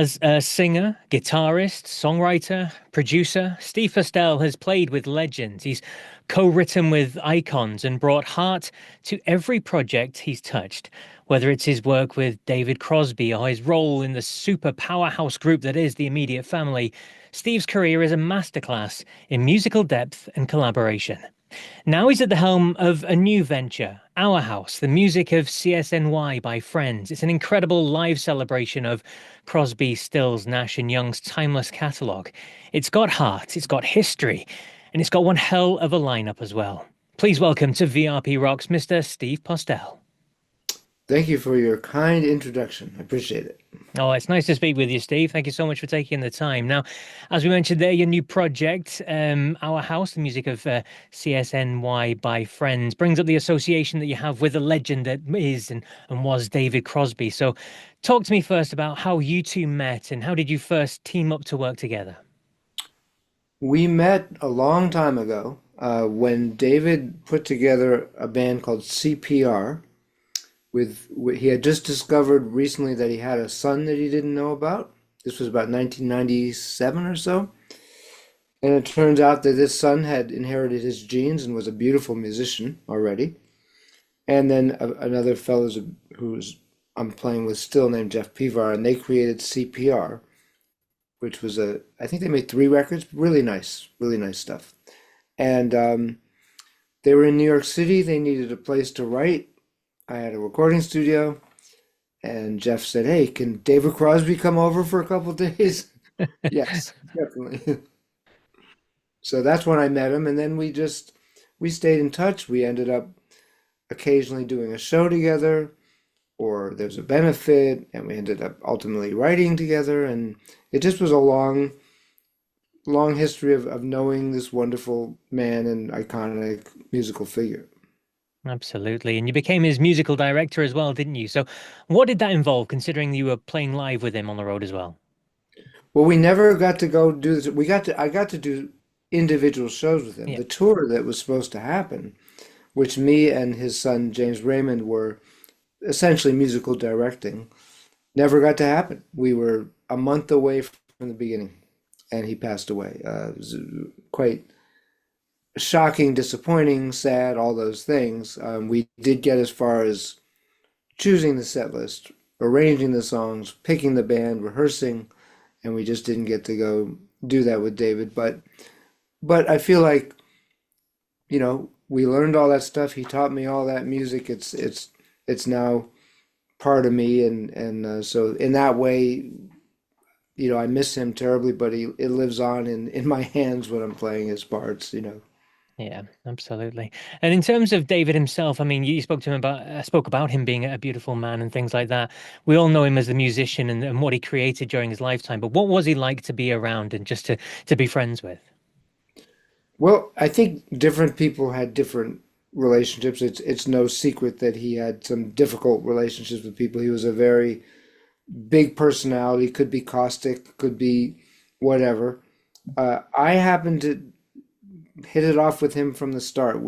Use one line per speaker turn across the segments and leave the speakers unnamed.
As a singer, guitarist, songwriter, producer, Steve Postell has played with legends. He's co-written with icons and brought heart to every project he's touched, whether it's his work with David Crosby or his role in the super powerhouse group that is the Immediate Family. Steve's career is a masterclass in musical depth and collaboration. Now he's at the helm of a new venture, Our House, the music of CSNY by Friends. It's an incredible live celebration of Crosby, Stills, Nash and Young's timeless catalogue. It's got heart, it's got history, and it's got one hell of a lineup as well. Please welcome to VRP Rocks, Mr. Steve Postell.
Thank you for your kind introduction. I appreciate it.
Oh, it's nice to speak with you, Steve. Thank you so much for taking the time. Now, as we mentioned there, your new project, Our House, the music of CSNY by Friends, brings up the association that you have with the legend that is and was David Crosby. So talk to me first about how you two met and how did you first team up to work together?
We met a long time ago when David put together a band called CPR. He had just discovered recently that he had a son that he didn't know about. This was about 1997 or so. And it turns out that this son had inherited his genes and was a beautiful musician already. And then another fellow I'm playing with still named Jeff Pivar, and they created CPR, which was I think they made 3 records, really nice stuff. And they were in New York City. They needed a place to write. I had a recording studio, and Jeff said, "Hey, can David Crosby come over for a couple of days?" Yes, definitely. So that's when I met him, and then we stayed in touch. We ended up occasionally doing a show together, or there's a benefit, and we ended up ultimately writing together, and it just was a long history of knowing this wonderful man and iconic musical figure.
Absolutely. And you became his musical director as well, didn't you? So what did that involve, considering you were playing live with him on the road as well?
Well, we never got to go do this. I got to do individual shows with him.
Yeah.
The tour that was supposed to happen, which me and his son James Raymond were essentially musical directing, never got to happen. We were a month away from the beginning, and he passed away. It was quite shocking, disappointing, sad, all those things. We did get as far as choosing the set list, arranging the songs, picking the band, rehearsing, and we just didn't get to go do that with David. But I feel like, we learned all that stuff. He taught me all that music. It's now part of me, and so in that way, I miss him terribly, but it lives on in my hands when I'm playing his parts.
Yeah, absolutely. And in terms of David himself, I mean, you spoke to him about spoke about him being a beautiful man and things like that. We all know him as the musician and what he created during his lifetime. But what was he like to be around and just to be friends with?
Well, I think different people had different relationships. It's no secret that he had some difficult relationships with people. He was a very big personality, could be caustic, could be whatever. I happened to hit it off with him from the start.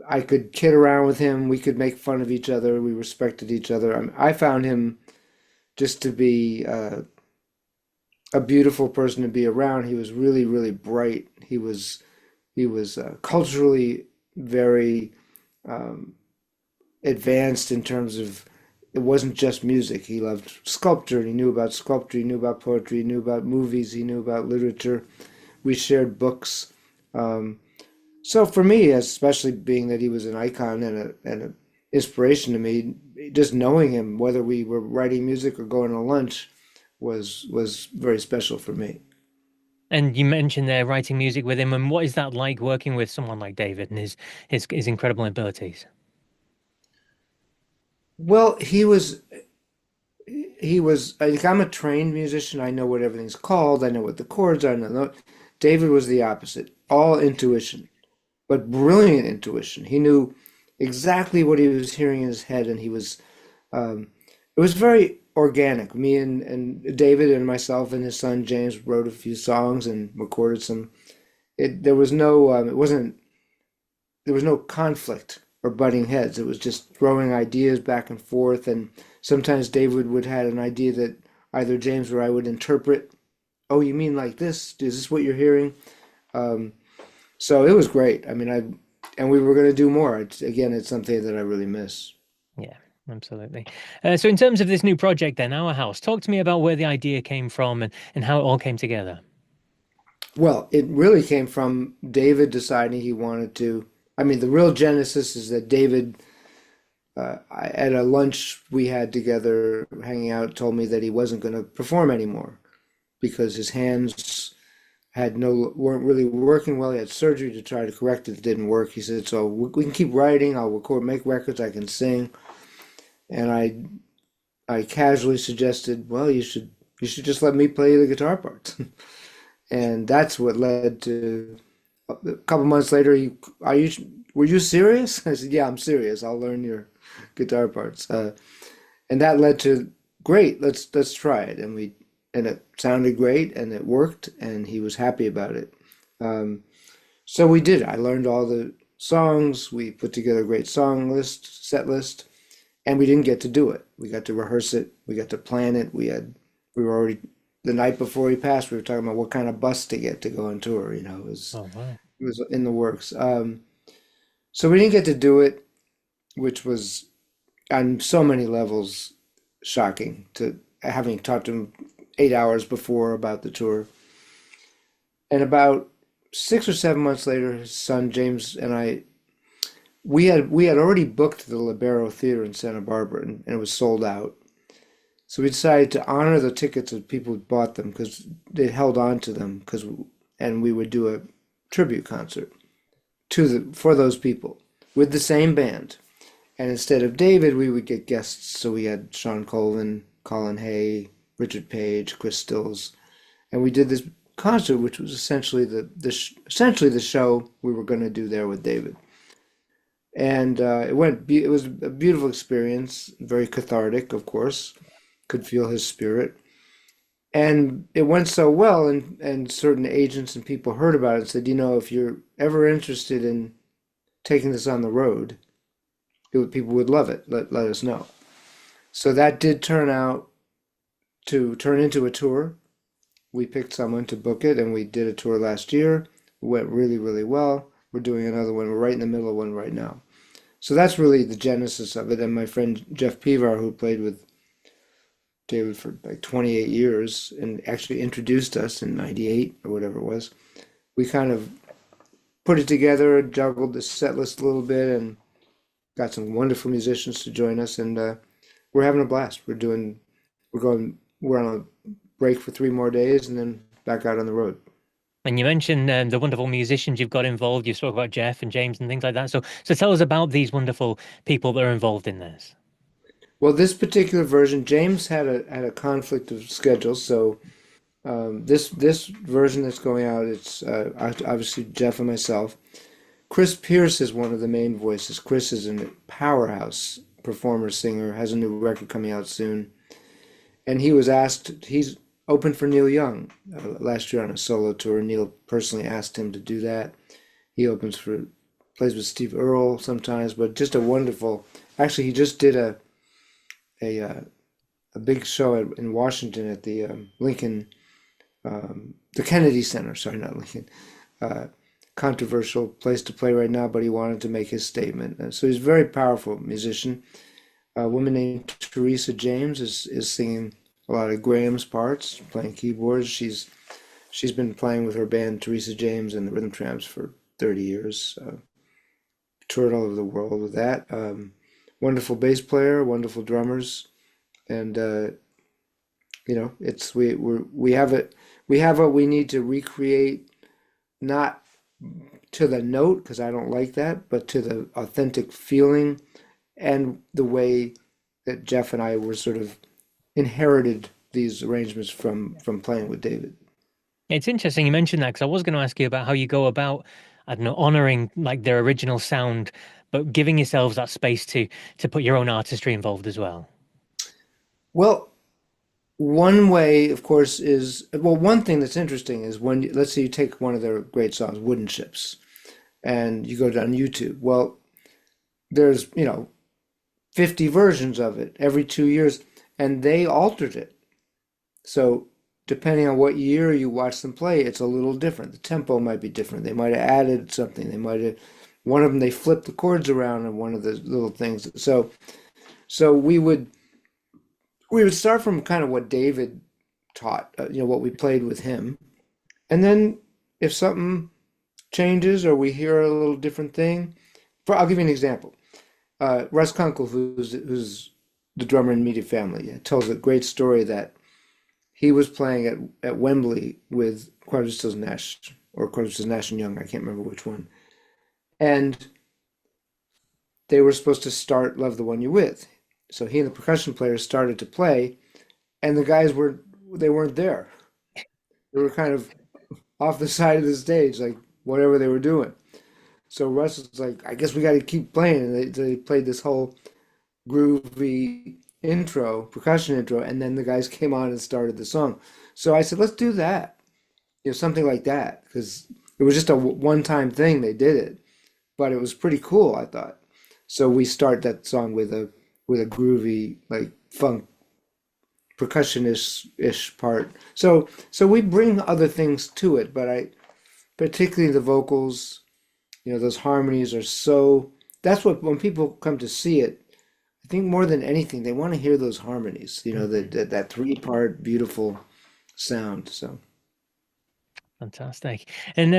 I could kid around with him. We could make fun of each other. We respected each other. I found him just to be a beautiful person to be around. He was really, really bright. He was culturally very um, advanced in terms of it wasn't just music. He loved sculpture, and he knew about sculpture. He knew about poetry. He knew about movies. He knew about literature. We shared books. Um, so for me, especially being that he was an icon and an inspiration to me, just knowing him, whether we were writing music or going to lunch, was very special for me.
And you mentioned there writing music with him, and what is that like working with someone like David and his incredible abilities?
Well, he was like I'm a trained musician. I know what everything's called. I know what the chords are. I know. David was the opposite, all intuition, but brilliant intuition. He knew exactly what he was hearing in his head, and um, it was very organic. Me and David and myself and his son James wrote a few songs and recorded some. There was no conflict or butting heads. It was just throwing ideas back and forth, and sometimes David would had an idea that either James or I would interpret, oh, you mean like this? Is this what you're hearing? Um, so it was great. I mean, and we were going to do more. Again, it's something that I really miss.
Yeah, absolutely. So in terms of this new project then, Our House, talk to me about where the idea came from and how it all came together.
Well, it really came from David deciding he wanted to. I mean, the real genesis is that David, at a lunch we had together, hanging out, told me that he wasn't going to perform anymore because his hands had no weren't really working well. He had surgery to try to correct it. It didn't work. He said, "So we can keep writing. I'll record, make records. I can sing." And I casually suggested, "Well, you should just let me play the guitar parts." And that's what led to a couple months later. Are you were you serious? I said, "Yeah, I'm serious. I'll learn your guitar parts." And that led to great. Let's try it. And it sounded great and it worked and he was happy about it. Um, so we did. I learned all the songs. We put together a great set list, and we didn't get to do it. We got to rehearse it. We got to plan it. We were already the night before he passed. We were talking about what kind of bus to get to go on tour.
Oh, wow.
It was in the works. So we didn't get to do it, which was on so many levels shocking to having talked to him 8 hours before about the tour. And about 6 or 7 months later, his son James and I, we had already booked the Libero Theater in Santa Barbara, and it was sold out. So we decided to honor the tickets of people who bought them because they held on to them and we would do a tribute concert for those people with the same band. And instead of David, we would get guests. So we had Sean Colvin, Colin Hay, Richard Page, Chris Stills, and we did this concert, which was essentially essentially the show we were going to do there with David. And it was a beautiful experience, very cathartic, of course. Could feel his spirit, and it went so well, and certain agents and people heard about it and said, if you're ever interested in taking this on the road, people would love it. Let us know. So that did turn into a tour. We picked someone to book it, and we did a tour last year. It went really, really well. We're doing another one. We're right in the middle of one right now. So that's really the genesis of it. And my friend Jeff Pivar, who played with David for like 28 years and actually introduced us in 98 or whatever it was, we kind of put it together, juggled the set list a little bit, and got some wonderful musicians to join us. And we're having a blast. We're on a break for 3 more days and then back out on the road.
And you mentioned the wonderful musicians you've got involved. You spoke about Jeff and James and things like that. So tell us about these wonderful people that are involved in this.
Well, this particular version, James had a conflict of schedules, so this version that's going out, it's obviously Jeff and myself. Chris Pierce is one of the main voices. Chris is a powerhouse performer, singer, has a new record coming out soon, and he's opened for Neil Young last year on a solo tour. Neil personally asked him to do that. He plays with Steve Earle sometimes, but just a wonderful. Actually, he just did a big show in Washington at the Lincoln, the Kennedy Center. Sorry, not Lincoln. Controversial place to play right now, but he wanted to make his statement. So he's a very powerful musician. A woman named Teresa James is singing a lot of Graham's parts, playing keyboards. She's been playing with her band Teresa James and the Rhythm Tramps for 30 years. Toured all over the world with that. Wonderful bass player, wonderful drummers, and it's we have what we need to recreate, not to the note because I don't like that, but to the authentic feeling and the way that Jeff and I were sort of inherited these arrangements from playing with David.
It's interesting you mentioned that because I was going to ask you about how you go about, I don't know, honoring like their original sound, but giving yourselves that space to put your own artistry involved as well.
Well, one way, of course, one thing that's interesting is when, let's say you take one of their great songs, Wooden Ships, and you go down YouTube. Well, there's, 50 versions of it every 2 years, and they altered it. So depending on what year you watch them play, it's a little different. The tempo might be different. They might have added something. They might have one of them they flipped the chords around and one of the little things. So we would start from kind of what David taught, what we played with him, and then if something changes or we hear a little different thing, I'll give you an example. Russ Kunkel, who's the drummer in Immediate Family, tells a great story that he was playing at Wembley with Crosby, Stills Nash or Crosby, Stills Nash and Young. I can't remember which one. And they were supposed to start "Love the One You With." So he and the percussion players started to play, and the guys weren't there. They were kind of off the side of the stage, like whatever they were doing. So Russ was like, "I guess we got to keep playing." And they played this whole groovy percussion intro, and then the guys came on and started the song. So I said, let's do that, something like that, because it was just a one-time thing. They did it, but it was pretty cool, I thought. So we start that song with a groovy like funk percussionist-ish part. So we bring other things to it, but I particularly the vocals, those harmonies are so. That's what when people come to see it. I think more than anything, they want to hear those harmonies,
Mhm.
that three-part beautiful sound. So,
Fantastic. And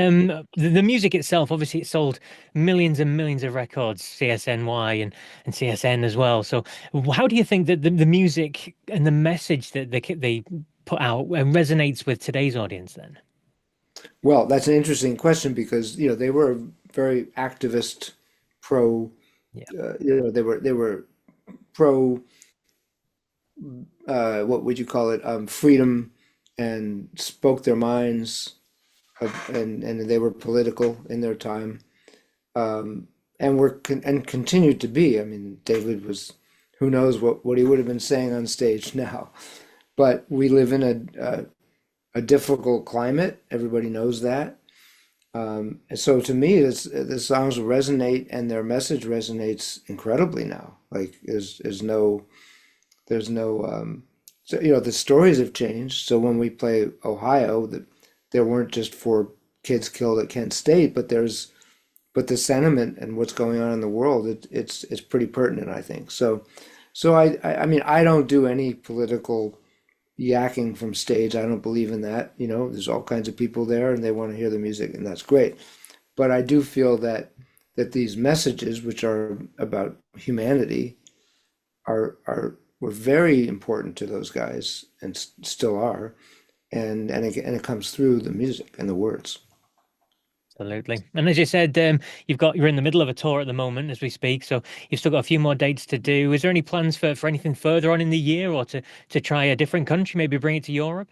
the music itself, obviously, it sold millions and millions of records, CSNY and CSN as well. So, how do you think that the music and the message that they put out resonates with today's audience then?
well, that's an interesting question because, they were very activist, pro,
Yeah.
they were pro, what would you call it, freedom, and spoke their minds, and they were political in their time. And and continued to be. I mean, David was, who knows what he would have been saying on stage now. But we live in a difficult climate. Everybody knows that. And so to me, the songs resonate and their message resonates incredibly now. Like there's no so the stories have changed. So when we play Ohio, there weren't just four kids killed at Kent State, but the sentiment and what's going on in the world, it's pretty pertinent, I think. So I mean, I don't do any political yakking from stage. I don't believe in that. There's all kinds of people there and they want to hear the music, and that's great. But I do feel that these messages, which are about humanity, are were very important to those guys and still are, and it comes through the music and the words.
Absolutely. And as you said, you're in the middle of a tour at the moment as we speak, so you've still got a few more dates to do. Is there any plans for anything further on in the year or to try a different country, maybe bring it to Europe?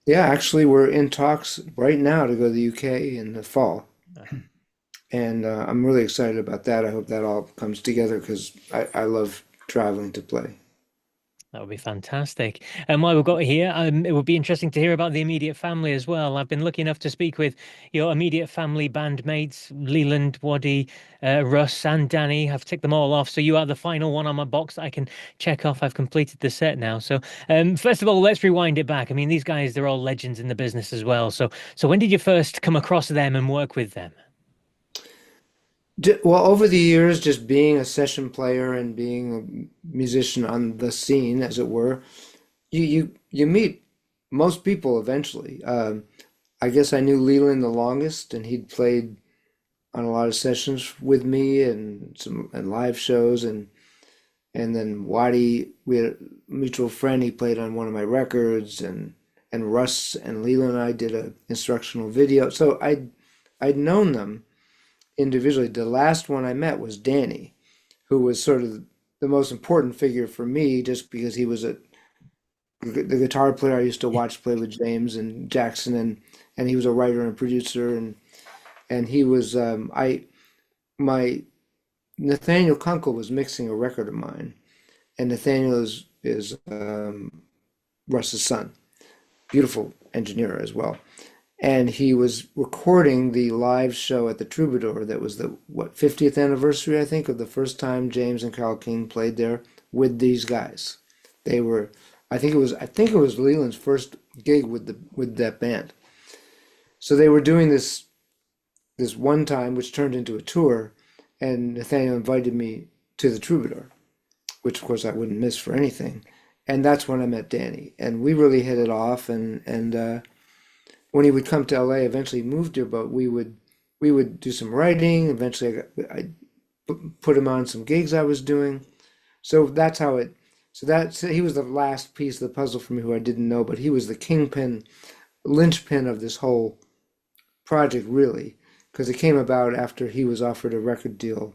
Yeah, actually, we're in talks right now to go to the UK in the fall, and I'm really excited about that. I hope that all comes together because I love traveling to play.
That would be fantastic. And while we've got here, it would be interesting to hear about the immediate family as well. I've been lucky enough to speak with your immediate family bandmates, Leland, Waddy, Russ, and Danny. I've ticked them all off. So you are the final one on my box that I can check off. I've completed the set now. So first of all, let's rewind it back. I mean, these guys, they're all legends in the business as well. So when did you first come across them and work with them?
Well, over the years, just being a session player and being a musician on the scene, as it were, you meet most people eventually. I guess I knew Leland the longest, and he'd played on a lot of sessions with me and some and live shows, and then Waddy, we had a mutual friend. He played on one of my records, and Russ and Leland and I did a instructional video. So I'd known them individually. The last one I met was Danny, who was sort of the most important figure for me, just because he was the guitar player I used to watch play with James and Jackson, and he was a writer and a producer, and he was I my Nathaniel Kunkel was mixing a record of mine, and Nathaniel is Russ's son, beautiful engineer as well. And he was recording the live show at the Troubadour that was the what 50th anniversary, I think, of the first time James and Carole King played there with these guys. They were I think it was Leland's first gig with that band. So they were doing this one time, which turned into a tour, and Nathaniel invited me to the Troubadour, which of course I wouldn't miss for anything. And that's when I met Danny, and we really hit it off. And when he would come to LA, eventually he moved here, but we would do some writing. Eventually, I put him on some gigs I was doing. So that's how it. So he was the last piece of the puzzle for me, who I didn't know, but he was the kingpin, linchpin of this whole project, really, because it came about after he was offered a record deal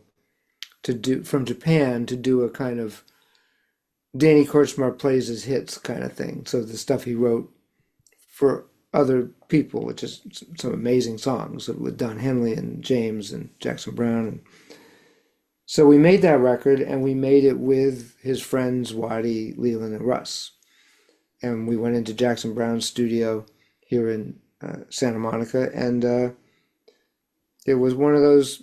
to do from Japan to do a kind of Danny Kortchmar plays his hits kind of thing. So the stuff he wrote for other people, which is some amazing songs with Don Henley and James and Jackson Browne. And so we made that record, and we made it with his friends Waddy, Leland, and Russ. And we went into Jackson Browne's studio here in Santa Monica, and it was one of those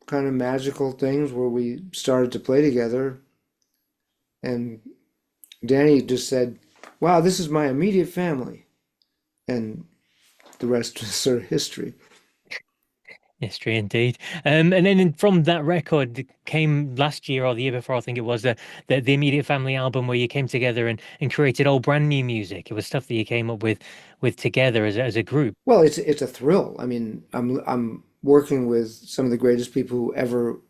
kind of magical things where we started to play together. And Danny just said, "Wow, this is my immediate family," and the rest is sort of history.
History indeed. And then from that record came last year or the year before, I think it was the Immediate Family album where you came together and created all brand new music. It was stuff that you came up with together as a group.
Well, it's a thrill. I mean, I'm working with some of the greatest people who ever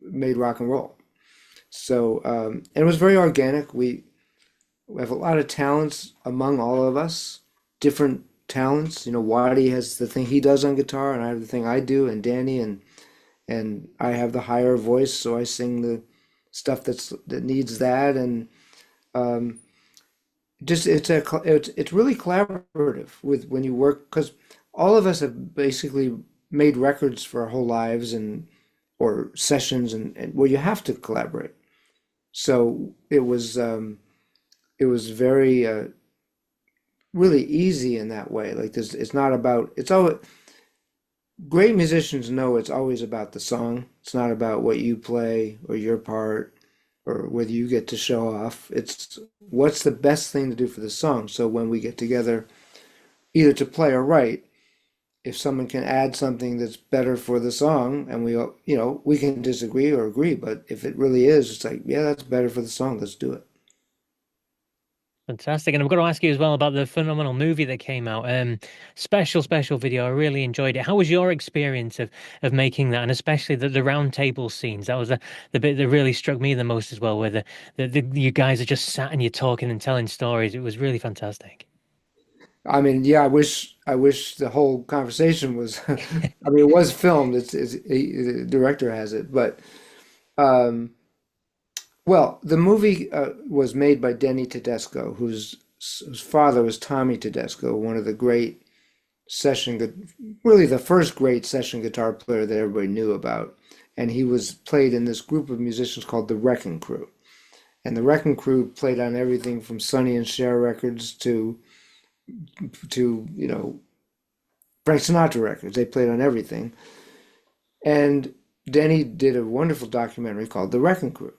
made rock and roll. So, and it was very organic. We have a lot of talents among all of us, different talents. Waddy has the thing he does on guitar, and I have the thing I do, and Danny, and I have the higher voice, so I sing the stuff that needs that, and um, just it's really collaborative with when you work, because all of us have basically made records for our whole lives, and or sessions, and where you have to collaborate. So it was very really easy in that way. Like this, it's not about it's all great musicians know it's always about the song. It's not about what you play or your part or whether you get to show off. It's what's the best thing to do for the song. So when we get together, either to play or write, if someone can add something that's better for the song, and we can disagree or agree, but if it really is, it's like, yeah, that's better for the song, let's do it.
Fantastic. And I'm going to ask you as well about the phenomenal movie that came out. Special video. I really enjoyed it. How was your experience of making that, and especially the round table scenes? That was the bit that really struck me the most as well, where the you guys are just sat and you're talking and telling stories. It was really fantastic.
I mean, yeah, I wish the whole conversation was. I mean, it was filmed. The director has it, but um, well, the movie was made by Denny Tedesco, whose father was Tommy Tedesco, one of the great really the first great session guitar player that everybody knew about, and he was played in this group of musicians called the Wrecking Crew, and the Wrecking Crew played on everything from Sonny and Cher records to Frank Sinatra records. They played on everything. And Denny did a wonderful documentary called The Wrecking Crew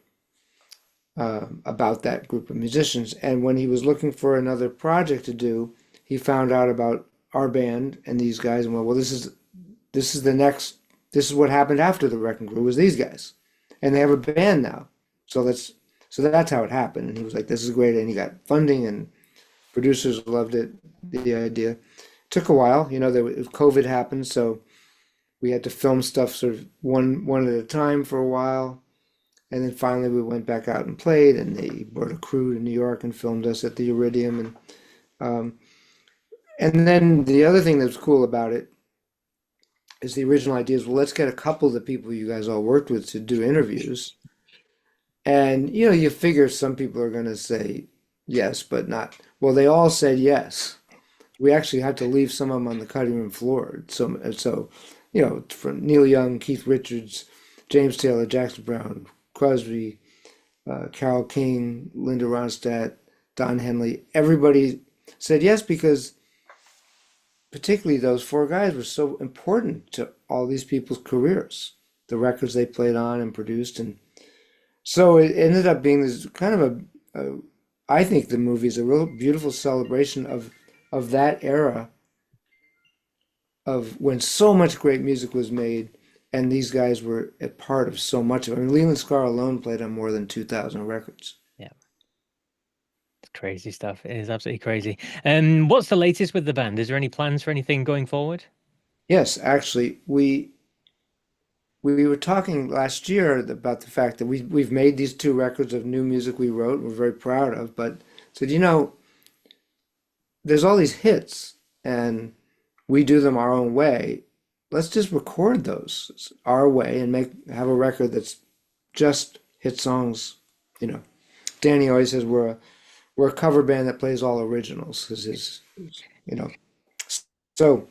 about that group of musicians. And when he was looking for another project to do, he found out about our band and these guys, and well, this is the next. This is what happened after the Wrecking Crew was these guys, and they have a band now. So that's how it happened. And he was like, "This is great," and he got funding, and producers loved it. The idea took a while. COVID happened, so we had to film stuff sort of one at a time for a while, and then finally we went back out and played, and they brought a crew to New York and filmed us at the Iridium, um, and then the other thing that's cool about it is the original idea is, well, let's get a couple of the people you guys all worked with to do interviews, and you figure some people are going to say yes, but not. Well, they all said yes. We actually had to leave some of them on the cutting room floor. So, from Neil Young, Keith Richards, James Taylor, Jackson Browne, Crosby, Carole King, Linda Ronstadt, Don Henley, everybody said yes, because particularly those four guys were so important to all these people's careers, the records they played on and produced. And so it ended up being this kind of I think the movie is a real beautiful celebration of that era of when so much great music was made, and these guys were a part of so much of it. I mean, Leland Sklar alone played on more than 2,000 records.
Yeah, it's crazy stuff. It is absolutely crazy. What's the latest with the band? Is there any plans for anything going forward?
Yes, actually, we were talking last year about the fact that we've made these two records of new music we wrote, we're very proud of, but said, there's all these hits and we do them our own way. Let's just record those our way and have a record that's just hit songs. You know, Danny always says we're a cover band that plays all originals because you know, so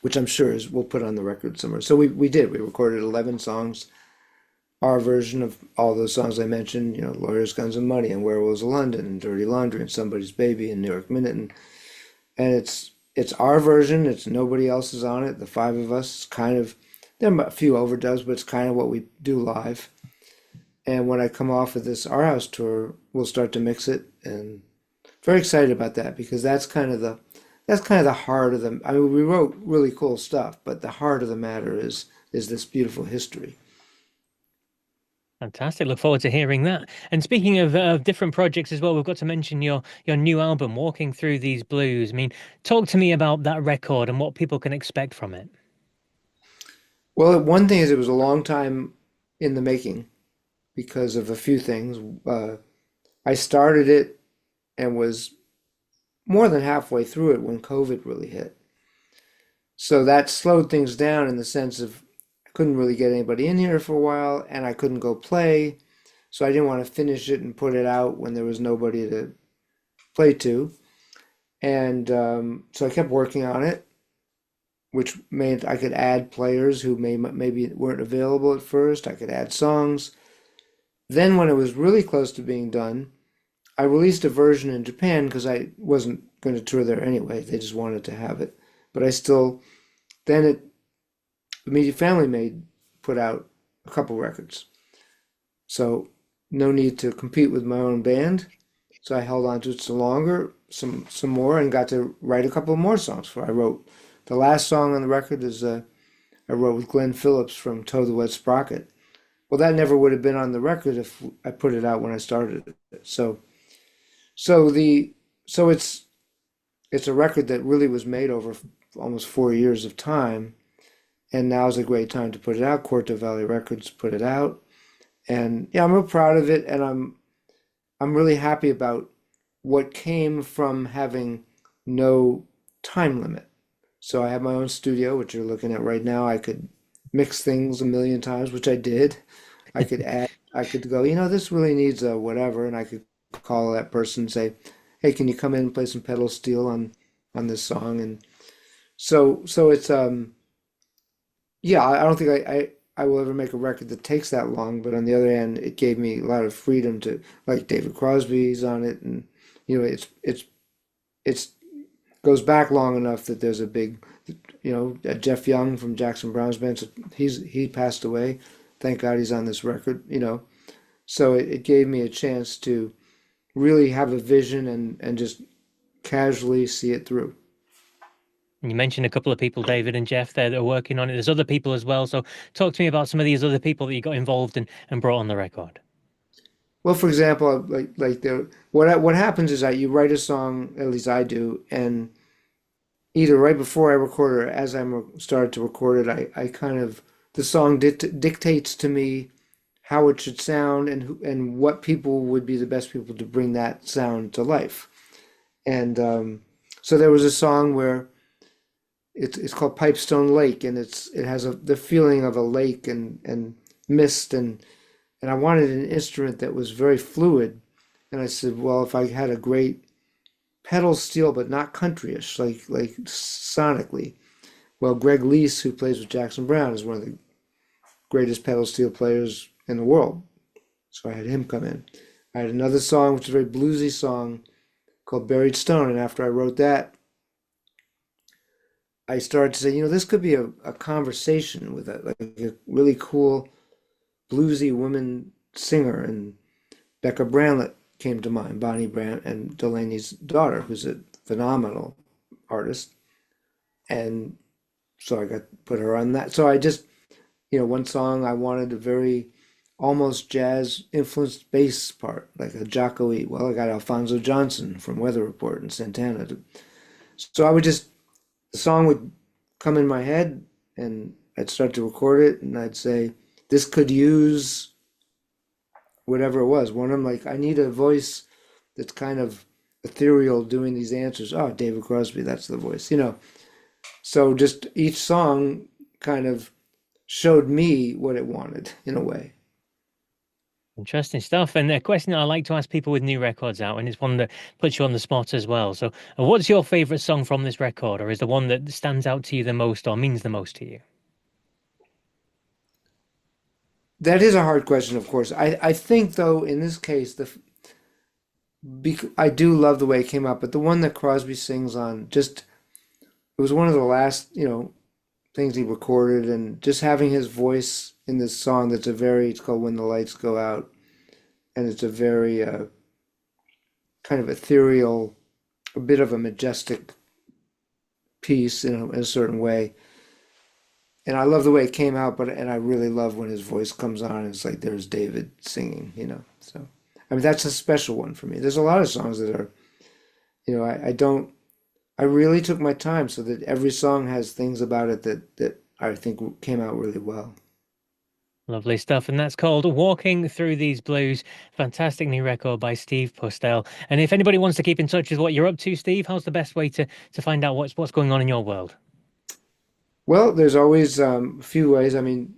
which I'm sure is we'll put on the record somewhere. So we did. We recorded 11 songs, our version of all those songs I mentioned. Lawyers, Guns, and Money, and Werewolves of London, and Dirty Laundry, and Somebody's Baby, and New York Minute, and it's our version. It's nobody else's on it. The five of us. It's kind of there are a few overdubs, but it's kind of what we do live. And when I come off of this Our House tour, we'll start to mix it, and very excited about that because that's kind of the heart of the. I mean, we wrote really cool stuff, but the heart of the matter is this beautiful history.
Fantastic. Look forward to hearing that. And speaking of different projects as well, we've got to mention your new album, Walking Through These Blues. I mean, talk to me about that record and what people can expect from it.
Well, one thing is it was a long time in the making because of a few things. I started it and was more than halfway through it when COVID really hit. So that slowed things down in the sense of I couldn't really get anybody in here for a while and I couldn't go play. So I didn't want to finish it and put it out when there was nobody to play to. And so I kept working on it, which meant I could add players who maybe weren't available at first. I could add songs. Then when it was really close to being done, I released a version in Japan because I wasn't going to tour there anyway. They just wanted to have it. But I still, then the Immediate Family put out a couple records. So no need to compete with my own band. So I held on to it some more, and got to write a couple more songs for. I wrote the last song on the record is I wrote with Glenn Phillips from Toe the Wet Sprocket. Well, that never would have been on the record if I put it out when I started it. So it's a record that really was made over almost 4 years of time, and now is a great time to put it out. Corto Valley Records put it out, and yeah, I'm real proud of it, and I'm really happy about what came from having no time limit. So I have my own studio, which you're looking at right now. I could mix things a million times, which I did. I could go, this really needs a whatever, and I could call that person and say, hey, can you come in and play some pedal steel on this song? And so it's yeah, I don't think I will ever make a record that takes that long, but on the other hand, it gave me a lot of freedom to like David Crosby's on it, and it's goes back long enough that there's a big, Jeff Young from Jackson Browne's band, so he passed away. Thank God he's on this record. So it gave me a chance to really have a vision and just casually see it through.
You mentioned a couple of people, David and Jeff, there that are working on it. There's other people as well. So talk to me about some of these other people that you got involved and brought on the record.
Well, for example, what happens is that you write a song, at least I do, and either right before I record it or as I'm started to record it, I kind of the song dictates to me how it should sound and what people would be the best people to bring that sound to life. And so there was a song where it's called Pipestone Lake, and it has the feeling of a lake and mist, and I wanted an instrument that was very fluid. And I said, well, if I had a great pedal steel, but not countryish, like sonically. Well, Greg Leese, who plays with Jackson Browne, is one of the greatest pedal steel players in the world. So I had him come in. I had another song, which is a very bluesy song called Buried Stone. And after I wrote that, I started to say, this could be a conversation with a really cool bluesy woman singer. And Becca Bramlett came to mind, Bonnie Brandt and Delaney's daughter, who's a phenomenal artist. And so I got put her on that. So I just, one song I wanted a very almost jazz influenced bass part, like a Jocko E. Well, I got Alfonso Johnson from Weather Report and Santana. So I would just, the song would come in my head and I'd start to record it and I'd say, this could use whatever it was. One of them, like, I need a voice that's kind of ethereal doing these answers. Oh, David Crosby, that's the voice. So just each song kind of showed me what it wanted in a way.
Interesting stuff. And a question that I like to ask people with new records out, and it's one that puts you on the spot as well. So, what's your favorite song from this record, or is the one that stands out to you the most or means the most to you?
That is a hard question, of course. I think, though, in this case, I do love the way it came out, but the one that Crosby sings on, just, it was one of the last, things he recorded, and just having his voice in this song it's called When the Lights Go Out, and it's a very kind of ethereal, a bit of a majestic piece in a certain way. And I love the way it came out, and I really love when his voice comes on and it's like there's David singing. So I mean that's a special one for me. There's a lot of songs that are, I don't I really took my time so that every song has things about it that I think came out really well.
Lovely stuff. And that's called Walking Through These Blues. Fantastic new record by Steve Postell. And if anybody wants to keep in touch with what you're up to, Steve, how's the best way to find out what's going on in your world?
Well, there's always a few ways. I mean,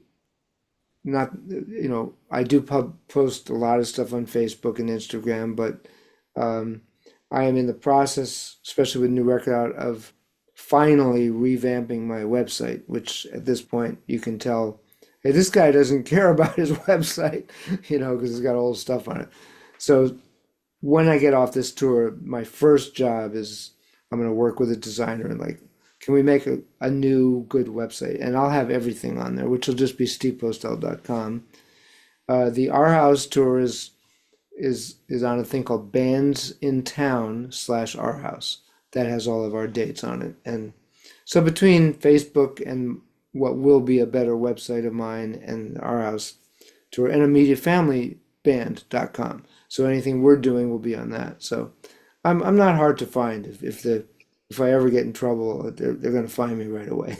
not, I do post a lot of stuff on Facebook and Instagram, but I am in the process, especially with new record out, of finally revamping my website, which at this point you can tell, hey, this guy doesn't care about his website, because it's got old stuff on it. So when I get off this tour, my first job is I'm going to work with a designer and like, can we make a new good website? And I'll have everything on there, which will just be stevepostell.com. The Our House tour is on a thing called Bands in Town /Our House. That has all of our dates on it. And so between Facebook and what will be a better website of mine and Our House tour and immediatefamilyband.com. So anything we're doing will be on that. So I'm not hard to find. If I ever get in trouble, they're going to find me right away.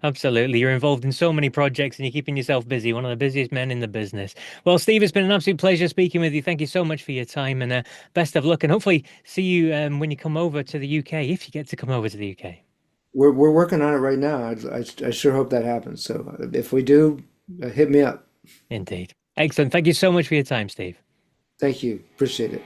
Absolutely. You're involved in so many projects and you're keeping yourself busy, one of the busiest men in the business. Well, Steve, it's been an absolute pleasure speaking with you. Thank you so much for your time and best of luck. And hopefully see you when you come over to the UK, if you get to come over to the UK.
We're working on it right now. I sure hope that happens. So if we do, hit me up.
Indeed. Excellent. Thank you so much for your time, Steve.
Thank you. Appreciate it.